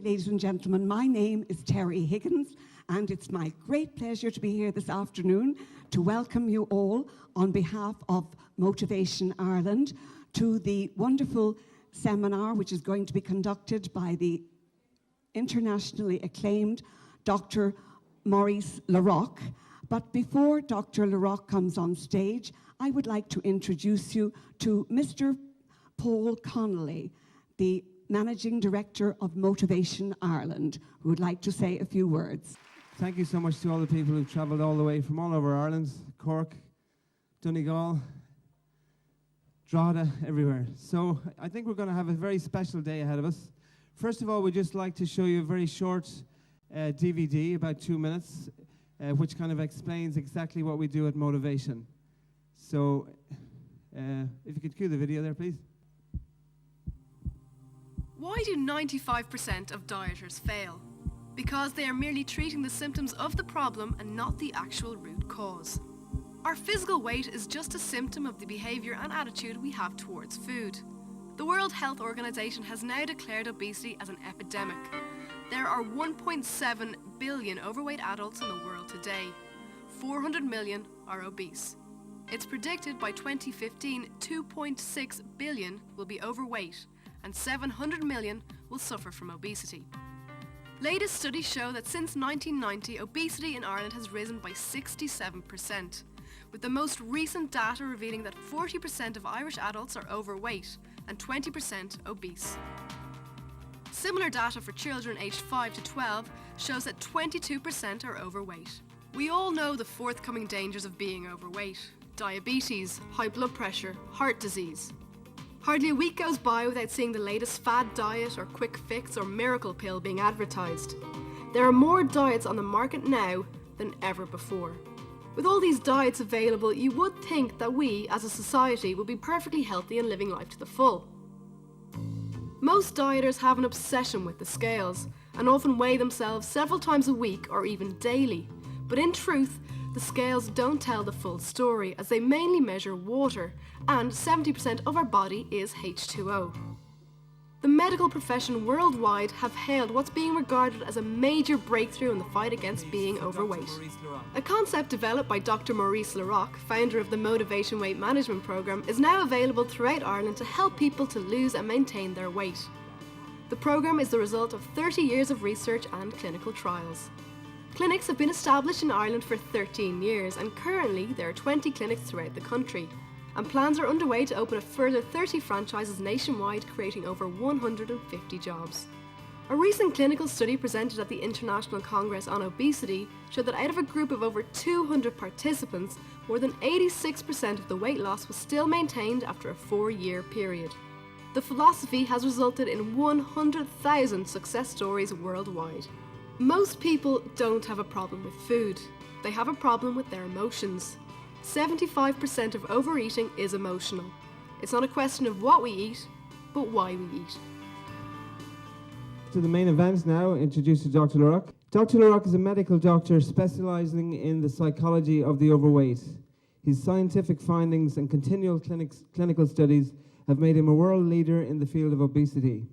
Ladies and gentlemen, my name is Terry Higgins, and it's my great pleasure to be here this afternoon to welcome you all on behalf of Motivation Ireland to the wonderful seminar which is going to be conducted by the internationally acclaimed Dr. Maurice Larocque. But before Dr. Larocque comes on stage, I would like to introduce you to Mr. Paul Connolly, the Managing Director of Motivation Ireland, who would like to say a few words. Thank you so much to all the people who've travelled all the way from all over Ireland, Cork, Donegal, Drogheda, everywhere. So I think we're going to have a very special day ahead of us. First of all, we'd just like to show you a very short DVD, about 2 minutes, which kind of explains exactly what we do at Motivation. So if you could cue the video there, please. Why do 95% of dieters fail? Because they are merely treating the symptoms of the problem and not the actual root cause. Our physical weight is just a symptom of the behaviour and attitude we have towards food. The World Health Organization has now declared obesity as an epidemic. There are 1.7 billion overweight adults in the world today. 400 million are obese. It's predicted by 2015, 2.6 billion will be overweight, and 700 million will suffer from obesity. Latest studies show that since 1990, obesity in Ireland has risen by 67%, with the most recent data revealing that 40% of Irish adults are overweight and 20% obese. Similar data for children aged 5 to 12 shows that 22% are overweight. We all know the forthcoming dangers of being overweight: diabetes, high blood pressure, heart disease. Hardly a week goes by without seeing the latest fad diet or quick fix or miracle pill being advertised. There are more diets on the market now than ever before. With all these diets available, you would think that we, as a society, would be perfectly healthy and living life to the full. Most dieters have an obsession with the scales and often weigh themselves several times a week or even daily. But in truth, the scales don't tell the full story, as they mainly measure water, and 70% of our body is H2O. The medical profession worldwide have hailed what's being regarded as a major breakthrough in the fight against being overweight. A concept developed by Dr. Maurice Larocque, founder of the Motivation Weight Management Programme, is now available throughout Ireland to help people to lose and maintain their weight. The programme is the result of 30 years of research and clinical trials. Clinics have been established in Ireland for 13 years, and currently there are 20 clinics throughout the country. And plans are underway to open a further 30 franchises nationwide, creating over 150 jobs. A recent clinical study presented at the International Congress on Obesity showed that out of a group of over 200 participants, more than 86% of the weight loss was still maintained after a 4-year period. The philosophy has resulted in 100,000 success stories worldwide. Most people don't have a problem with food. They have a problem with their emotions. 75% of overeating is emotional. It's not a question of what we eat, but why we eat. To the main event now, introduce to Dr. Larocque. Dr. Larocque is a medical doctor specialising in the psychology of the overweight. His scientific findings and continual clinical studies have made him a world leader in the field of obesity.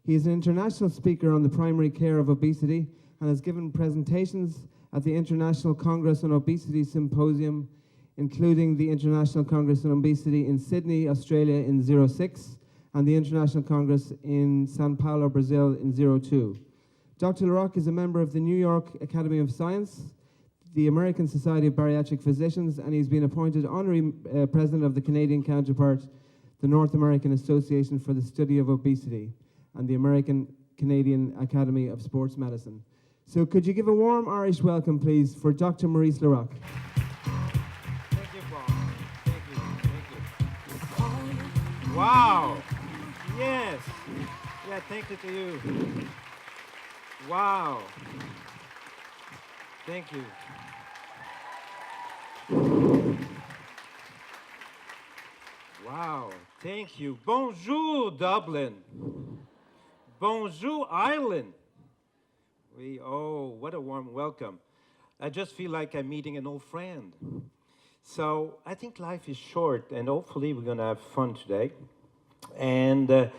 He is an international speaker on the primary care of obesity and has given presentations at the International Congress on Obesity Symposium, including the International Congress on Obesity in Sydney, Australia in 2006, and the International Congress in Sao Paulo, Brazil in 2002. Dr. Larocque is a member of the New York Academy of Science, the American Society of Bariatric Physicians, and he's been appointed honorary president of the Canadian counterpart, the North American Association for the Study of Obesity, and the American Canadian Academy of Sports Medicine. So could you give a warm Irish welcome, please, for Dr. Maurice Larocque. Thank you, Paul. Thank you. Wow. Yes. Yeah, thank you to you. Wow. Thank you. Wow. Thank you. Bonjour, Dublin. Bonjour, Ireland. What a warm welcome. I just feel like I'm meeting an old friend. So I think life is short, and hopefully we're going to have fun today. And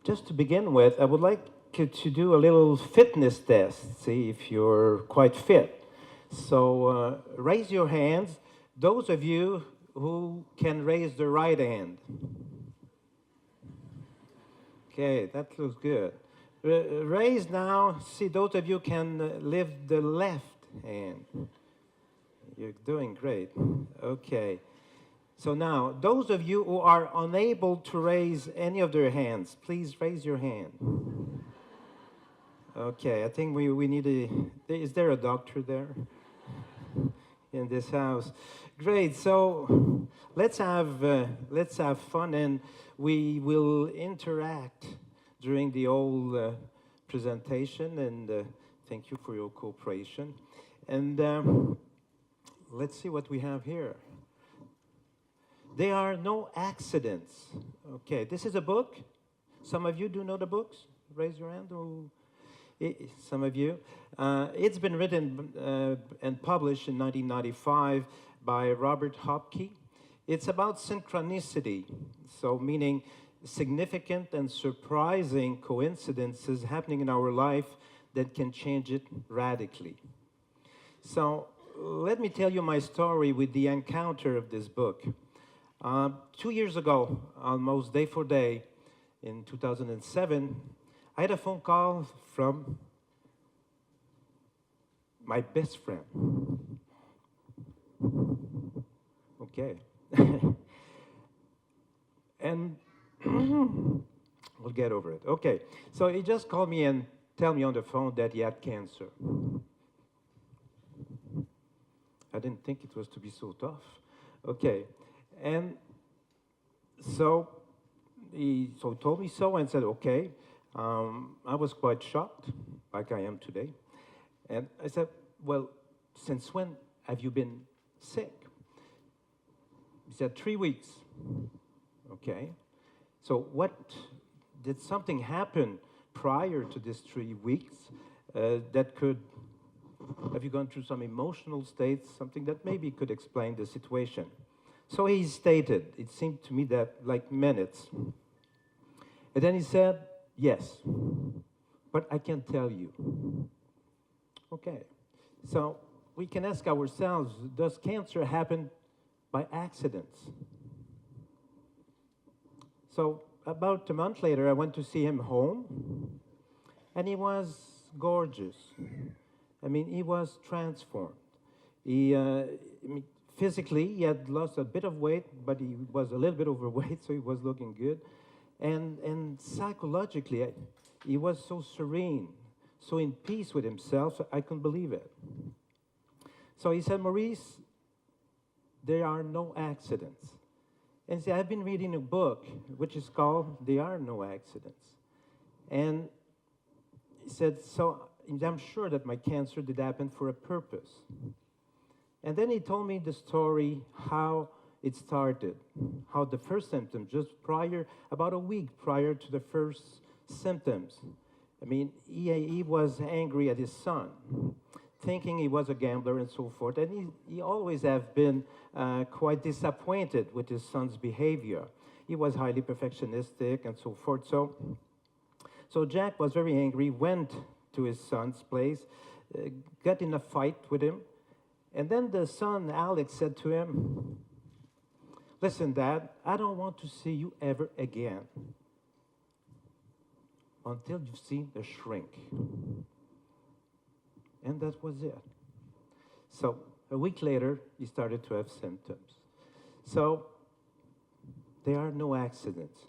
just to begin with, I would like to do a little fitness test, see if you're quite fit. So raise your hands, those of you who can raise the right hand. Okay, that looks good. Raise now, see those of you can lift the left hand. You're doing great. Okay. So now, those of you who are unable to raise any of their hands, please raise your hand. Okay, I think we need is there a doctor there in this house? Great, so let's have fun, and we will interact during the whole presentation, and thank you for your cooperation. And let's see what we have here. There are no accidents. Okay, this is a book. Some of you do know the books? Raise your hand. Some of you. It's been written and published in 1995 by Robert Hopke. It's about synchronicity, so meaning significant and surprising coincidences happening in our life that can change it radically. So let me tell you my story with the encounter of this book. 2 years ago, almost day for day, in 2007, I had a phone call from my best friend. Okay. And we'll get over it. Okay. So he just called me and told me on the phone that he had cancer. I didn't think it was to be so tough. Okay. And so he told me so and said, okay. I was quite shocked, like I am today. And I said, well, since when have you been sick? He said, 3 weeks. Okay. So did something happen prior to this 3 weeks that could, have you gone through some emotional states, something that maybe could explain the situation? So he stated, it seemed to me that like minutes. And then he said, yes, but I can't tell you. Okay, so we can ask ourselves, does cancer happen by accidents? So about a month later, I went to see him home, and he was gorgeous. I mean, he was transformed. Physically, he had lost a bit of weight, but he was a little bit overweight, so he was looking good. And psychologically, he was so serene, so in peace with himself, I couldn't believe it. So he said, Maurice, there are no accidents. And see, I've been reading a book which is called There Are No Accidents. And he said, so I'm sure that my cancer did happen for a purpose. And then he told me the story, how it started, how the first symptom, just about a week prior to the first symptoms. I mean, he was angry at his son, thinking he was a gambler and so forth. And he always have been quite disappointed with his son's behavior. He was highly perfectionistic and so forth. So Jack was very angry, went to his son's place, got in a fight with him. And then the son, Alex, said to him, listen, Dad, I don't want to see you ever again until you've seen the shrink. And that was it. So a week later, he started to have symptoms. So there are no accidents.